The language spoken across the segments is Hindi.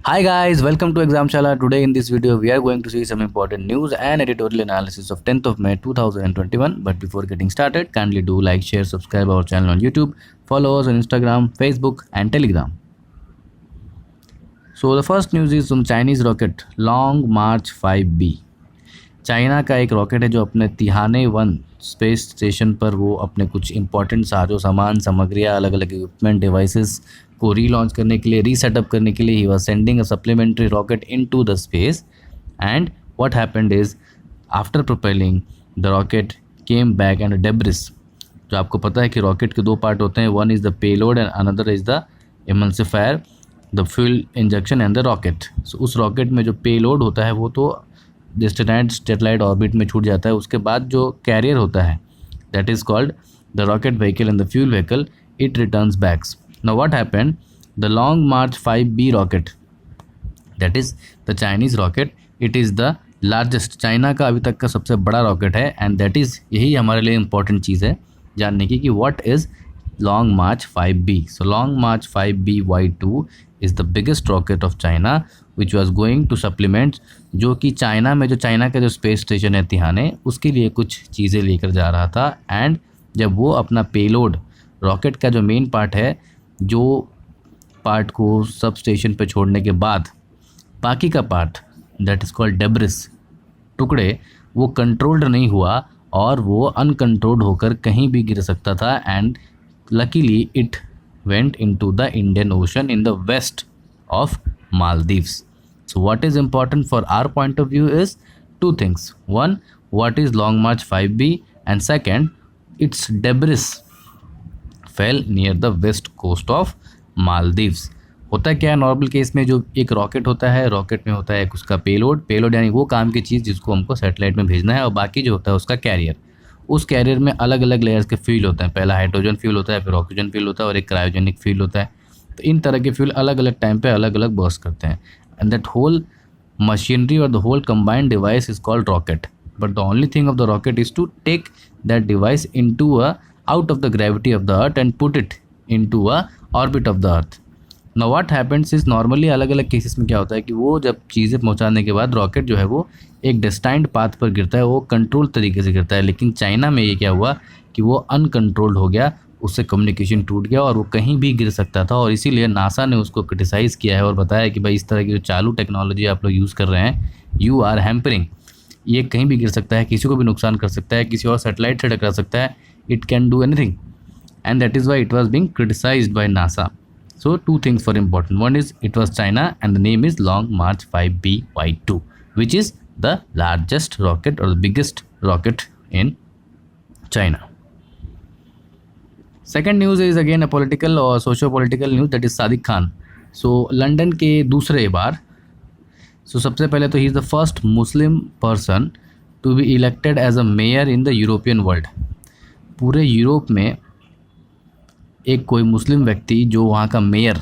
Hi guys, welcome to Examshala. Today in this video we are going to see some important news and editorial analysis of 10th of May 2021. But before getting started, kindly do like, share, subscribe our channel on YouTube, follow us on Instagram, Facebook and Telegram. So the first news is from Chinese rocket Long March 5B. China का एक रॉकेट है जो अपने तिहाने 1 स्पेस स्टेशन पर वो अपने कुछ इंपॉर्टेंट साजो सामान सामग्रियाँ अलग अलग इक्विपमेंट डिवाइसेस को रीलॉन्च करने के लिए रीसेटअप करने के लिए he was sending a supplementary rocket into the space and what happened is after propelling the rocket came back and debris. जो आपको पता है कि रॉकेट के दो पार्ट होते हैं, one is the payload and another is the emulsifier, the fuel injection and the rocket. So उस रॉकेट में जो पेलोड होता है वो तो डेस्टिनेट सैटेलाइट ऑर्बिट में छूट जाता है। उसके बाद जो कैरियर होता है that is called the rocket vehicle and the fuel vehicle, it returns backs. Now what happened, the long march 5B rocket that is the Chinese rocket, it is the largest, China का अभी तक का सबसे बड़ा रॉकेट है एंड दैट इज़, यही हमारे लिए इंपॉर्टेंट चीज़ है जानने की कि what is long march 5B। So long march 5BY2 is the biggest rocket of China which was going to supplement, जो कि चाइना में जो चाइना का जो स्पेस स्टेशन है तिहाने उसके लिए कुछ चीज़ें लेकर जा रहा था। एंड जब वो अपना पेलोड रॉकेट का जो मेन पार्ट है, जो पार्ट को सब स्टेशन पे छोड़ने के बाद बाकी का part that is called debris, टुकड़े, वो कंट्रोल्ड नहीं हुआ और वो अनकंट्रोल्ड होकर कहीं भी गिर सकता था and luckily it went into the Indian Ocean in the west of Maldives. So what is important for our point of view is two things. One, what is Long March 5B, and second, its debris fell near the west coast of Maldives. होता क्या है नॉर्मल केस में, जो एक रॉकेट होता है, रॉकेट में होता है एक उसका पेलोड यानी वो काम की चीज़ जिसको हमको सैटेलाइट में भेजना है, और बाकी जो होता है उसका कैरियर। उस कैरियर में अलग अलग लेयर्स के फ्यूल होते हैं, पहला हाइड्रोजन फ्यूल होता है, फिर ऑक्सीजन फ्यूल होता है और एक क्रायोजेनिक फ्यूल होता है। तो इन तरह के फ्यूल अलग अलग टाइम पे अलग अलग बर्स्ट करते हैं एंड दैट होल मशीनरी और the whole combined device is called rocket. But the only thing of the rocket is to take that device into a out of the gravity of the earth and put it into a orbit of the earth. Now what happens is, normally अलग अलग केसेस में क्या होता है कि वो जब चीज़ें पहुंचाने के बाद रॉकेट जो है वो एक डेस्टाइंड पाथ पर गिरता है, वो कंट्रोल तरीके से गिरता है। लेकिन चाइना में ये क्या हुआ कि वो अनकंट्रोल्ड हो गया, उससे कम्युनिकेशन टूट गया और वो कहीं भी गिर सकता था। और इसीलिए नासा ने उसको क्रिटिसाइज़ किया है और बताया कि भाई इस तरह की जो चालू टेक्नोलॉजी आप लोग यूज़ कर रहे हैं, यू आर हैम्परिंग, ये कहीं भी गिर सकता है, किसी को भी नुकसान कर सकता है, किसी और सैटेलाइट से टकरा सकता है, it can do anything and that is why it was being criticised by NASA. So two things were important. One is it was China and the name is Long March 5BY2, which is the largest rocket or the biggest rocket in China. Second news is again a political or socio-political news, that is Sadiq Khan. So London के दूसरे बार, so सबसे पहले तो he is the first Muslim person to be elected as a mayor in the European world. पूरे यूरोप में एक कोई मुस्लिम व्यक्ति जो वहाँ का मेयर,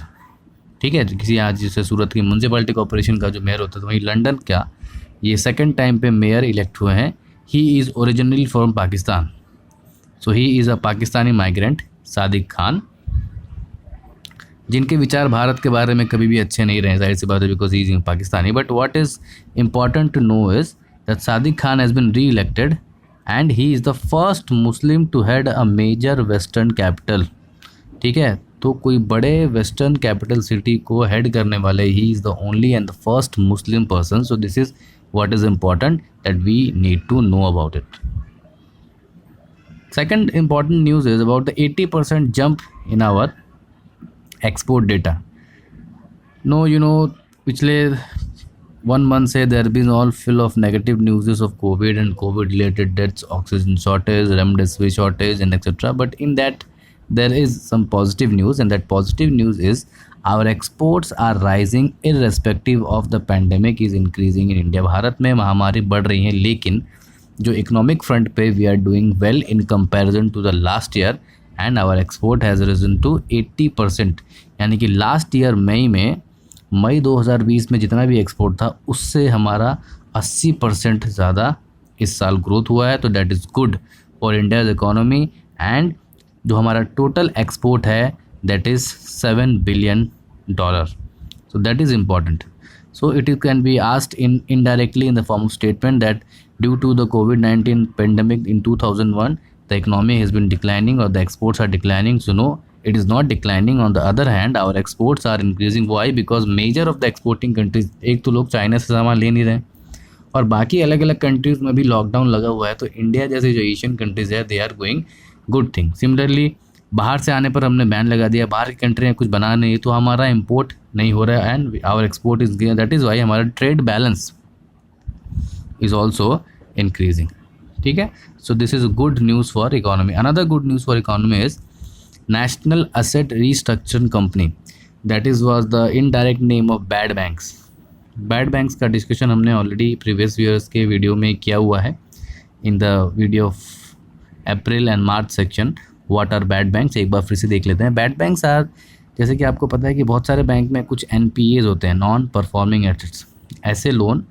ठीक है, किसी यहाँ जैसे सूरत की म्यूनसिपैलिटी कॉर्पोरेशन का जो मेयर होता है, तो वहीं लंदन का ये सेकंड टाइम पे मेयर इलेक्ट हुए हैं. He is originally from Pakistan, so he is a Pakistani migrant, Sadiq Khan, जिनके विचार भारत के बारे में कभी भी अच्छे नहीं रहे, जाहिर सी बात है, because he is Pakistani. But what is important to know is that Sadiq Khan has been re elected and he is the first Muslim to head a major western capital. ठीक है, तो कोई बड़े वेस्टर्न कैपिटल सिटी को हेड करने वाले, he is the only and the first Muslim person. So this is what is important that we need to know about it. Second important news is about the 80% jump in our export data. No you know, पिछले 1 month से there been all fill of negative news of Covid and Covid related deaths, oxygen shortage, remdesivir shortage and etcetera. But in that there is some positive news, and that positive news is our exports are rising irrespective of the pandemic is increasing in India. Bharat में महामारी बढ़ रही है, लेकिन जो इकोनॉमिक फ्रंट पे we are doing well in comparison to the last year and our export has risen to 80%. यानी कि लास्ट ईयर मई 2020 में जितना भी एक्सपोर्ट था उससे हमारा 80% ज़्यादा इस साल ग्रोथ हुआ है. तो that is good for India's economy. And जो हमारा टोटल एक्सपोर्ट है that is $7 billion. So that is important. So it can be asked indirectly in the form of statement that due to the COVID-19 pandemic in 2001, the economy has been declining or the exports are declining. So no, it is not declining. On the other hand, our exports are increasing. Why? Because major of the exporting countries, एक तो लोग चाइना से सामान ले नहीं रहे और बाकी अलग अलग कंट्रीज़ में भी लॉकडाउन लगा हुआ है, तो इंडिया जैसे जो एशियन कंट्रीज़ है they are going good thing. Similarly बाहर से आने पर हमने बैन लगा दिया, बाहर की कंट्री में कुछ बना नहीं तो हमारा इंपोर्ट नहीं हो रहा है and our export is, that is why हमारा trade balance is also increasing. ठीक है. So this is good news for economy. Another good news for economy is national asset restructuring company, that is was the indirect name of bad banks. Bad banks का डिस्कशन हमने ऑलरेडी प्रीवियस ईयर्स के वीडियो में किया हुआ है in the video of April and March section. What are bad banks, एक बार फिर से देख लेते हैं. बैड बैंक्स आर, जैसे कि आपको पता है कि बहुत सारे बैंक में कुछ NPAs होते हैं, नॉन परफॉर्मिंग एसेट्स. ऐसे लोन,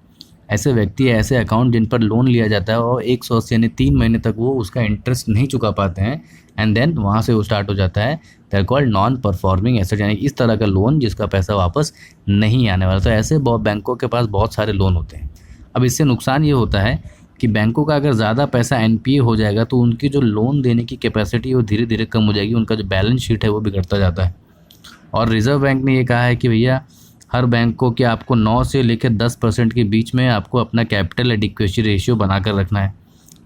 ऐसे व्यक्ति, ऐसे अकाउंट जिन पर लोन लिया जाता है और 180 यानी 3 महीने तक वो उसका इंटरेस्ट नहीं चुका पाते हैं एंड देन वहाँ से वो स्टार्ट हो जाता है. They are called non performing asset, यानी इस तरह का लोन जिसका पैसा वापस नहीं आने वाला. तो ऐसे बहुत बैंकों के पास बहुत सारे लोन होते हैं. अब इससे नुकसान ये होता है कि बैंकों का अगर ज़्यादा पैसा NPA हो जाएगा तो उनकी जो लोन देने की कैपेसिटी वो धीरे धीरे कम हो जाएगी, उनका जो बैलेंस शीट है वो बिगड़ता जाता है. और रिज़र्व बैंक ने ये कहा है कि भैया हर बैंक को कि आपको 9 से लेकर 10% के बीच में आपको अपना कैपिटल एडिक्वेसी रेशियो बनाकर रखना है.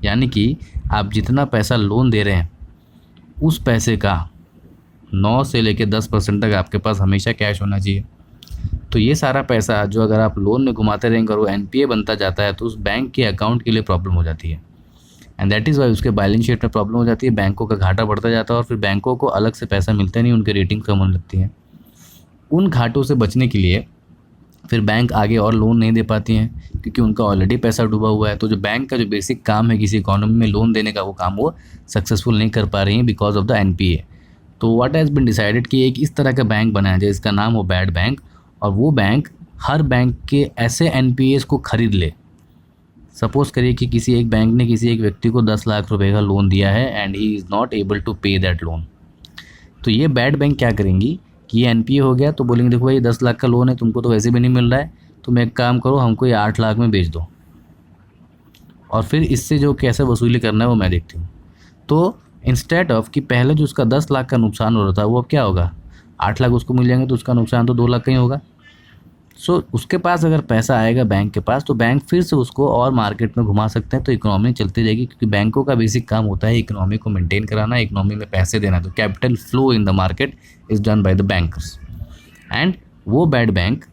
यानी कि आप जितना पैसा लोन दे रहे हैं उस पैसे का 9 से लेकर 10% तक आपके पास हमेशा कैश होना चाहिए. तो ये सारा पैसा जो अगर आप लोन में घुमाते रहेंगे और वो NPA बनता जाता है तो उस बैंक के अकाउंट के लिए प्रॉब्लम हो जाती है एंड दैट इज़ वाई उसके बैलेंस शीट में प्रॉब्लम हो जाती है. बैंकों का घाटा बढ़ता जाता है और फिर बैंकों को अलग से पैसा मिलता नहीं, उनकी रेटिंग कम होने लगती है. उन घाटों से बचने के लिए फिर बैंक आगे और लोन नहीं दे पाती हैं क्योंकि उनका ऑलरेडी पैसा डूबा हुआ है. तो जो बैंक का जो बेसिक काम है किसी इकोनॉमी में लोन देने का, वो काम वो सक्सेसफुल नहीं कर पा रही हैं बिकॉज ऑफ द NPA. तो व्हाट हैज़ बीन डिसाइडेड कि एक इस तरह का बैंक बनाया जाए जिसका नाम हो बैड बैंक, और वो बैंक हर बैंक के ऐसे NPAs को ख़रीद ले. सपोज़ करिए कि किसी एक बैंक ने किसी एक व्यक्ति को 10 लाख रुपए का लोन दिया है and he is not able to pay that loan. तो ये बैड बैंक क्या करेंगी कि ये NPA हो गया तो बोलेंगे देखो भाई 10 लाख का लोन है, तुमको तो वैसे भी नहीं मिल रहा है, तुम एक काम करो हमको ये 8 लाख में बेच दो और फिर इससे जो कैसे वसूली करना है वो मैं देखती हूँ. तो इंस्टेड ऑफ कि पहले जो उसका 10 लाख का नुकसान हो रहा था वो अब क्या होगा, 8 लाख उसको मिल जाएंगे तो उसका नुकसान तो 2 लाख का ही होगा. सो उसके पास अगर पैसा आएगा बैंक के पास तो बैंक फिर से उसको और मार्केट में घुमा सकते हैं, तो इकोनॉमी चलती जाएगी क्योंकि बैंकों का बेसिक काम होता है इकोनॉमी को मेंटेन कराना, इकोनॉमी में पैसे देना. तो capital flow in the market is done by the bankers and वो बैड बैंक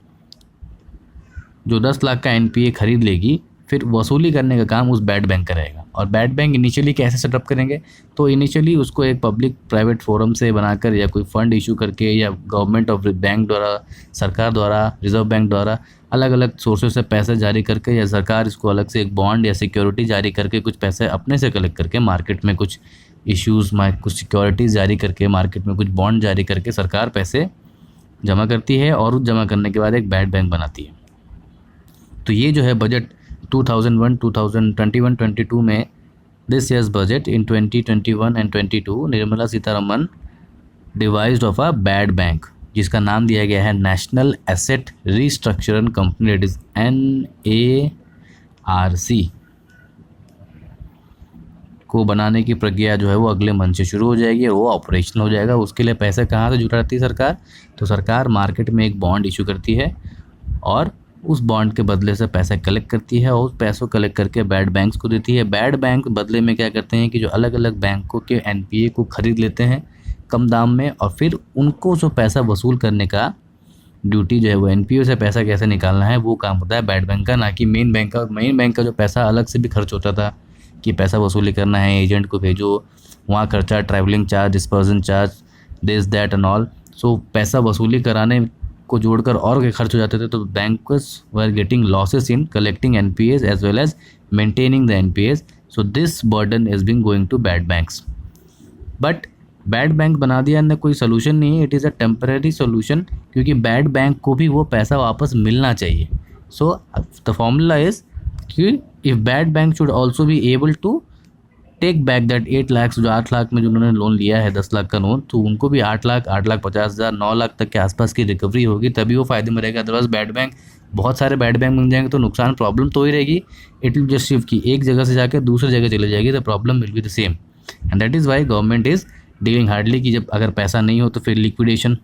जो 10 लाख का NPA खरीद लेगी फिर वसूली करने का काम उस बैड बैंक का रहेगा. और बैड बैंक इनिशियली कैसे सेटअप करेंगे, तो इनिशियली उसको एक पब्लिक प्राइवेट फोरम से बनाकर या कोई फंड इशू करके या गवर्नमेंट ऑफ बैंक द्वारा, सरकार द्वारा, रिजर्व बैंक द्वारा अलग अलग सोर्सेज से पैसे जारी करके या सरकार इसको अलग से एक बॉन्ड या सिक्योरिटी जारी करके कुछ पैसे अपने से कलेक्ट करके मार्केट में कुछ इश्यूज़ कुछ सिक्योरिटीज़ जारी करके मार्केट में कुछ बॉन्ड जारी करके सरकार पैसे जमा करती है और उस जमा करने के बाद एक बैड बैंक बनाती है. तो ये जो है बजट 2021-22 में this years budget in 2021 and 22 Nirmala Sitharaman devised of a bad bank जिसका नाम दिया गया है national asset restructuring company, it is NARC को बनाने की प्रक्रिया जो है वो अगले मंथ से शुरू हो जाएगी और वो ऑपरेशनल हो जाएगा. उसके लिए पैसे कहाँ से जुटाती है सरकार, तो सरकार मार्केट में एक बॉन्ड इशू करती है और उस बॉन्ड के बदले से पैसा कलेक्ट करती है और उस पैसों कलेक्ट करके बैड बैंक्स को देती है. बैड बैंक बदले में क्या करते हैं कि जो अलग अलग बैंकों के NPA को ख़रीद लेते हैं कम दाम में और फिर उनको जो पैसा वसूल करने का ड्यूटी जो है वो NPA से पैसा कैसे निकालना है वो काम होता है बैड बैंक का, ना कि मेन बैंक का. मेन बैंक का जो पैसा अलग से भी खर्च होता था कि पैसा वसूली करना है, एजेंट को भेजो, वहाँ खर्चा, travelling charge, dispersion charge, this that and all. So पैसा वसूली कराने को जोड़कर और खर्च हो जाते थे. तो bankers were getting losses in collecting NPAs as well as maintaining the NPAs. So this burden is being going to bad banks. But bad bank बना दिया ने कोई सोल्यूशन नहीं है, it is a temporary solution क्योंकि बैड बैंक को भी वो पैसा वापस मिलना चाहिए. सो द फॉर्मूला इज़ कि if bad bank should also be able to take back that 8 lakh, जो 8 लाख में जो उन्होंने लोन लिया है 10 लाख का लोन, तो उनको भी 8 लाख, 8,50,000, 9 लाख तक के आसपास की रिकवरी होगी, तभी वो फायदे में रहेगा। अदरवाइज बैड बैंक, बहुत सारे बैड बैंक बन जाएंगे तो नुकसान, प्रॉब्लम तो ही रहेगी। इट विल जस्ट शिफ्ट की एक जगह से जाकर दूसरी जगह चले जाएगी, the problem will be the same. And that is why government is dealing hardly कि जब अगर पैसा नहीं हो तो फिर लिक्विडेशन,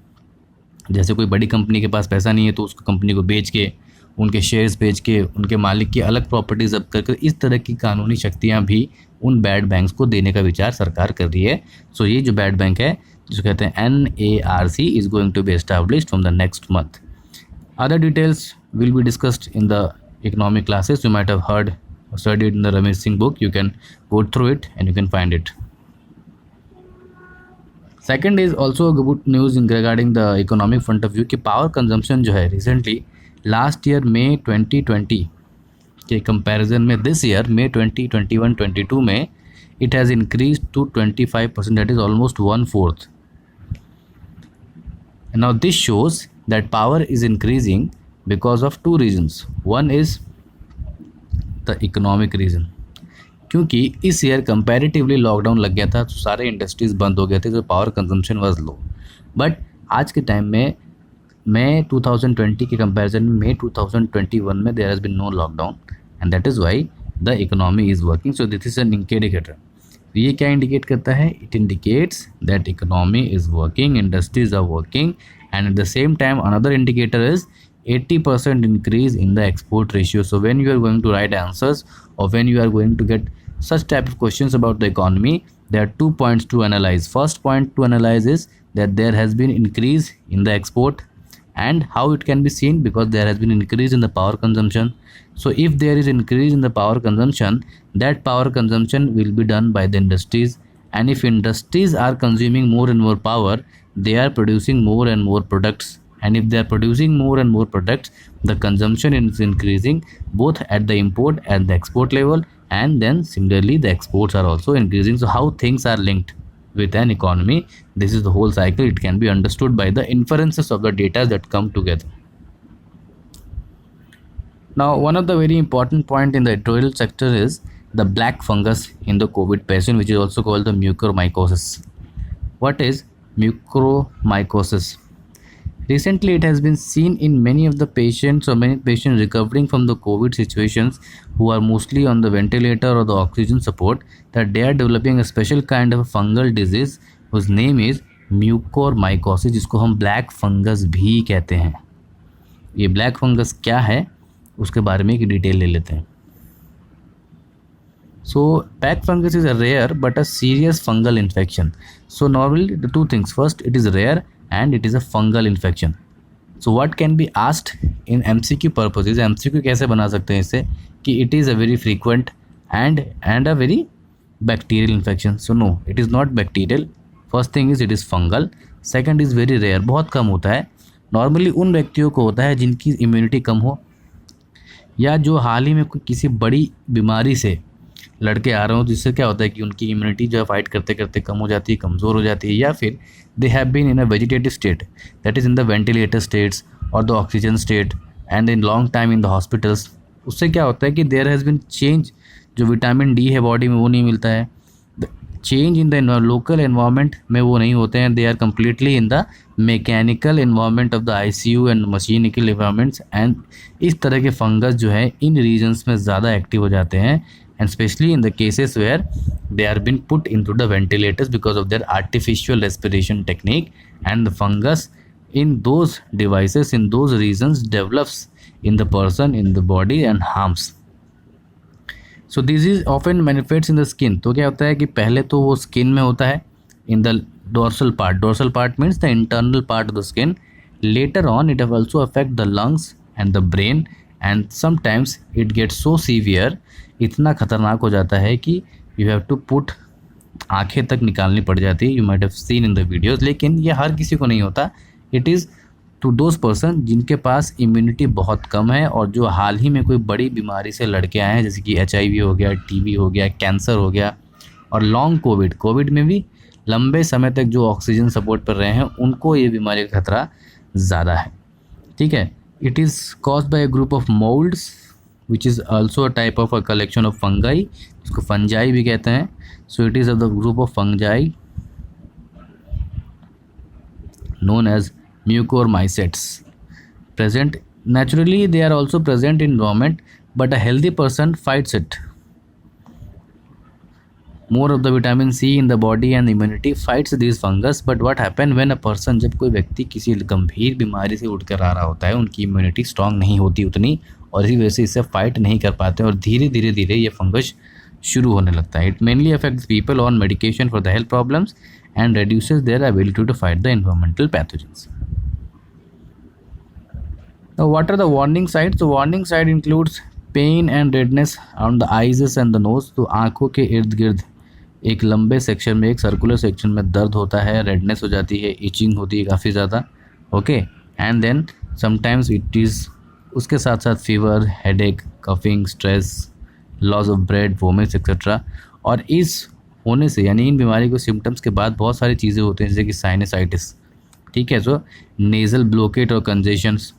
जैसे कोई बड़ी कंपनी के पास पैसा नहीं है तो उसको कंपनी को बेच के, उनके शेयर्स बेच के, उनके मालिक की अलग प्रॉपर्टी जब्त करके, इस तरह की कानूनी शक्तियाँ भी उन बैड बैंक्स को देने का विचार सरकार कर रही है। सो ये जो बैड बैंक है जिसको कहते हैं NARC is going to be established from the next month. Other details will be discussed in the economic classes. You might have heard or studied in the Ramesh Singh book. You can go through it and you can find it. Second is also a good news in regarding the economic front of view कि power consumption जो है recently last year May 2020 के comparison में this year May 2021-22 में it has increased to 25%, that is almost 1/4. And now this shows that power is increasing because of two reasons. One is the economic reason, क्योंकि इस ईयर कंपैरेटिवली लॉकडाउन लग गया था तो सारे इंडस्ट्रीज़ बंद हो गए थे, तो power consumption was low. But आज के टाइम में मई 2020 के कंपैरिजन में मई 2021 में there has been no lockdown and that is why the economy is working. So this is an indicator. ये क्या इंडिकेट करता है? It indicates that economy is working, industries are working, and at the same time another indicator is 80% increase in the export ratio. So when you are going to write answers or when you are going to get such type of questions about the economy, there are 2 points to analyze. First point to analyze is that there has been increase in the export, and how it can be seen, because there has been increase in the power consumption. So if there is increase in the power consumption, that power consumption will be done by the industries, and if industries are consuming more and more power, they are producing more and more products. And if they are producing more and more products, the consumption is increasing both at the import and the export level, and then similarly the exports are also increasing. So how things are linked with an economy, this is the whole cycle. It can be understood by the inferences of the data that come together. Now one of the very important point in the editorial sector is the black fungus in the COVID patient, which is also called the mucormycosis. What is mucormycosis? Recently, it has been seen in many of the patients or many patients recovering from the COVID situations who are mostly on the ventilator or the oxygen support, that they are developing a special kind of a fungal disease whose name is mucormycosis, जिसको हम ब्लैक फंगस भी कहते हैं। ये ब्लैक फंगस क्या है उसके बारे में एक डिटेल ले लेते हैं। So black fungus is a rare but a serious fungal infection. So normally the two things, first it is rare and it is a fungal infection. So what can be asked in MCQ purposes? MCQ कैसे बना सकते हैं इससे कि it is a very frequent and a very bacterial infection. So no, it is not bacterial. First thing is it is fungal. Second is very rare, बहुत कम होता है। नॉर्मली उन व्यक्तियों को होता है जिनकी इम्यूनिटी कम हो, या जो हाल ही में कोई किसी बड़ी बीमारी से लड़के आ रहे हो, जिससे क्या होता है कि उनकी इम्यूनिटी जो है फाइट करते करते कम हो जाती है, कमज़ोर हो जाती है, या फिर they have been in a vegetative state, that is in the ventilator states और the oxygen state and in long time in the hospitals. उससे क्या होता है कि देयर हैज़ बीन चेंज, जो विटामिन डी है बॉडी में वो नहीं मिलता है, change in the local environment में वो नहीं होते हैं, they are completely in the mechanical environment of the ICU and mechanical environments, and इस तरह के फंगस जो है इन रीजन्स में ज़्यादा एक्टिव हो जाते हैं, and especially in the cases where they are been put into the ventilators because of their artificial respiration technique, and the fungus in those devices, in those regions, develops in the person, in the body and harms. So this is often manifests in the skin. तो क्या होता है कि पहले तो वो स्किन में होता है, in the dorsal part means the internal part of the skin. Later on it will also affect the lungs and the brain, and sometimes it gets so severe, इतना ख़तरनाक हो जाता है कि यू हैव टू पुट, आँखें तक निकालनी पड़ जाती है, you might have seen in the videos. लेकिन ये हर किसी को नहीं होता, it is to those person जिनके पास इम्यूनिटी बहुत कम है और जो हाल ही में कोई बड़ी बीमारी से लड़के आए हैं, जैसे कि HIV हो गया, TB हो गया, कैंसर हो गया, और लॉन्ग कोविड में भी लंबे समय तक जो ऑक्सीजन सपोर्ट पर रहे हैं, उनको ये बीमारी का खतरा ज़्यादा है। ठीक है, it is caused by A group of moulds which is also a type of a collection of fungi, इसको फंजाई भी कहते हैं. So it is of the group of fungi known as mucormycetes. Present naturally, they are also present in environment, but a healthy person fights it. More of the vitamin C in the body and immunity fights these fungus. But what happen when a person, जब कोई व्यक्ति किसी गंभीर बीमारी से उठकर आ रहा होता है, उनकी इम्यूनिटी स्ट्रांग नहीं होती उतनी, और इसी वजह से इससे फाइट नहीं कर पाते और धीरे धीरे ये फंगस शुरू होने लगता है. It mainly affects people on medication for the health problems and reduces their ability to fight the environmental pathogens. Now, what are the warning signs? The warning sign includes pain and redness on the eyes and the nose. तो आँखों के इर्द गिर्द एक लंबे सेक्शन में, एक सर्कुलर सेक्शन में दर्द होता है, रेडनेस हो जाती है, इचिंग होती है काफ़ी ज़्यादा. Okay, and then sometimes it is, उसके साथ साथ fever, headache, coughing, stress, loss of breath, vomits etcetera. और इस होने से, यानी इन बीमारी को सिम्टम्स के बाद बहुत सारी चीज़ें होती हैं, जैसे कि साइनसाइटिस. ठीक है, सो नेज़ल ब्लॉकेट और कंजेशंस.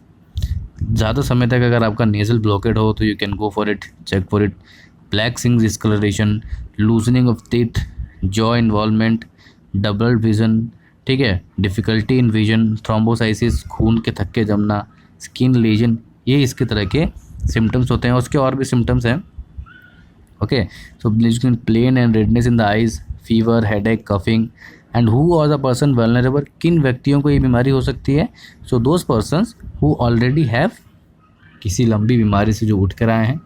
ज़्यादा समय तक अगर आपका नेज़ल ब्लॉकेट हो तो you can go for it, check for it. Black things discoloration, loosening of teeth, jaw involvement, double vision. ठीक है, डिफ़िकल्टी इन विजन, थ्रोम्बोसाइसिस, खून के थक्के जमना, स्किन लीजन, ये इसके तरह के सिम्टम्स होते हैं. उसके और भी सिम्टम्स हैं. Okay, so pain and redness in the eyes, fever, headache, coughing. And who was a person vulnerable? किन व्यक्तियों को ये बीमारी हो सकती है? So those persons who already have किसी लंबी बीमारी से जो उठ कर आए हैं,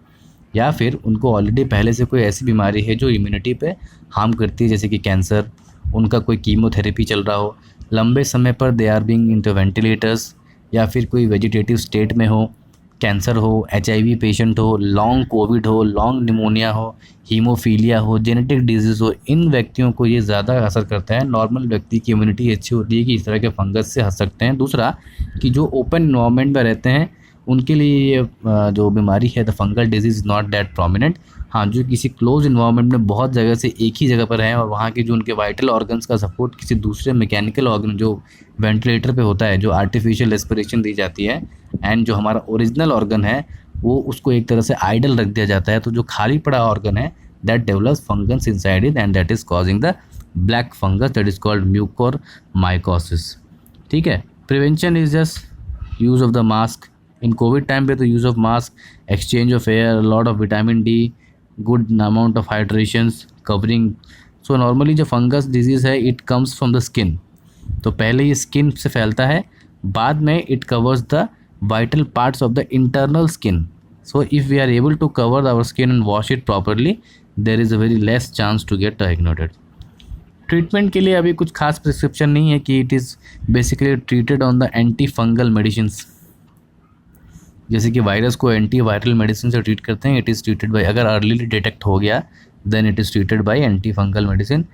या फिर उनको ऑलरेडी पहले से कोई ऐसी बीमारी है जो इम्यूनिटी पे हार्म करती है, जैसे कि कैंसर, उनका कोई कीमोथेरेपी चल रहा हो, लंबे समय पर they are being into ventilators, या फिर कोई वेजिटेटिव स्टेट में हो, कैंसर हो, HIV पेशेंट हो, लॉन्ग कोविड हो, लॉन्ग निमोनिया हो, हीमोफीलिया हो, जेनेटिक डिजीज़ हो, इन व्यक्तियों को ये ज़्यादा असर करता है. नॉर्मल व्यक्ति की इम्यूनिटी अच्छी होती है कि इस तरह के फंगस से हट सकते हैं. दूसरा कि जो ओपन इन्वायरमेंट में रहते हैं उनके लिए ये जो बीमारी है, the fungal disease not that prominent. हाँ, जो किसी क्लोज इन्वायरमेंट में बहुत जगह से एक ही जगह पर हैं और वहाँ के जो उनके वाइटल ऑर्गन्स का सपोर्ट किसी दूसरे मैकेनिकल ऑर्गन जो वेंटिलेटर पे होता है, जो आर्टिफिशियल रेस्पिरेशन दी जाती है, एंड जो हमारा ओरिजिनल ऑर्गन है वो उसको एक तरह से आइडल रख दिया जाता है. तो जो खाली पड़ा ऑर्गन है, that develops fungus inside it and that is causing the black fungus, that is called mucormycosis. ठीक है, prevention is just use of the mask. In COVID time पे तो use of mask, exchange of air, lot of vitamin D, good amount of hydrations, covering. So normally जो फंगस डिजीज़ है it comes from the skin. तो पहले ये स्किन से फैलता है, बाद में it covers the vital parts of the internal skin. So if we are able to cover our skin and wash it properly, there is a very less chance to get diagnosed. Treatment के लिए अभी कुछ खास प्रिस्क्रिप्शन नहीं है कि it is basically treated on the anti fungal medicines. जैसे कि वायरस को एंटी वायरल मेडिसिन से ट्रीट करते हैं, इट इज़ ट्रीटेड बाय, अगर अर्लीली डिटेक्ट हो गया then it is treated by anti fungal medicine.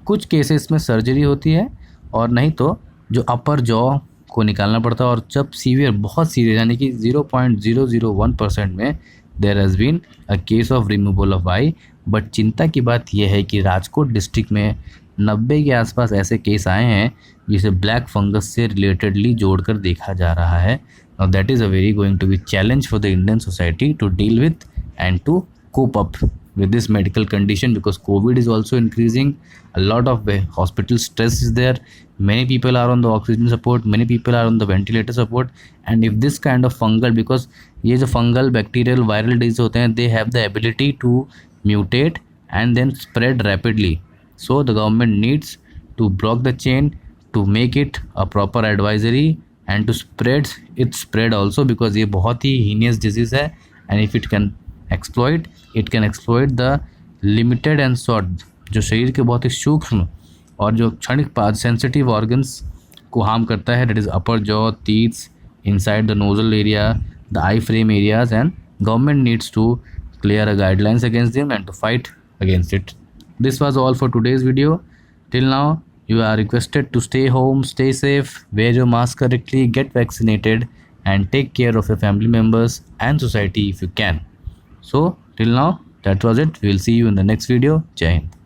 कुछ केसेस में सर्जरी होती है, और नहीं तो जो अपर जॉ को निकालना पड़ता है. और जब सीवियर, बहुत सीवियर, यानी कि 0.001% में there has been a case of removal of eye. But चिंता की बात यह है कि राजकोट डिस्ट्रिक्ट में 90 के आसपास ऐसे केस आए हैं जिसे ब्लैक फंगस से रिलेटेडली जोड़कर देखा जा रहा है. Now that is a very going to be challenge for the Indian society to deal with and to cope up with this medical condition, because COVID is also increasing. A lot of hospital stress is there. Many people are on the oxygen support, many people are on the ventilator support. And if this kind of fungal, because ये जो fungal, bacterial, viral disease होते हैं, they have the ability to mutate and then spread rapidly. So the government needs to block the chain, to make it a proper advisory and to spread also, because ये बहुत ही heinous disease है. And if it can exploit the limited and short, जो शरीर के बहुत ही सूक्ष्म और जो क्षणिक सेंसिटिव ऑर्गन्स को हार्म करता है, that is upper jaw, teeths, inside the nasal area, the eye frame areas. And government needs to clear a guidelines against them and to fight against it. This was all for today's video. Till now you are requested to stay home, stay safe, wear your mask correctly, get vaccinated, and take care of your family members and society if you can. So till now, that was it. We will see you in the next video. Jai Hind.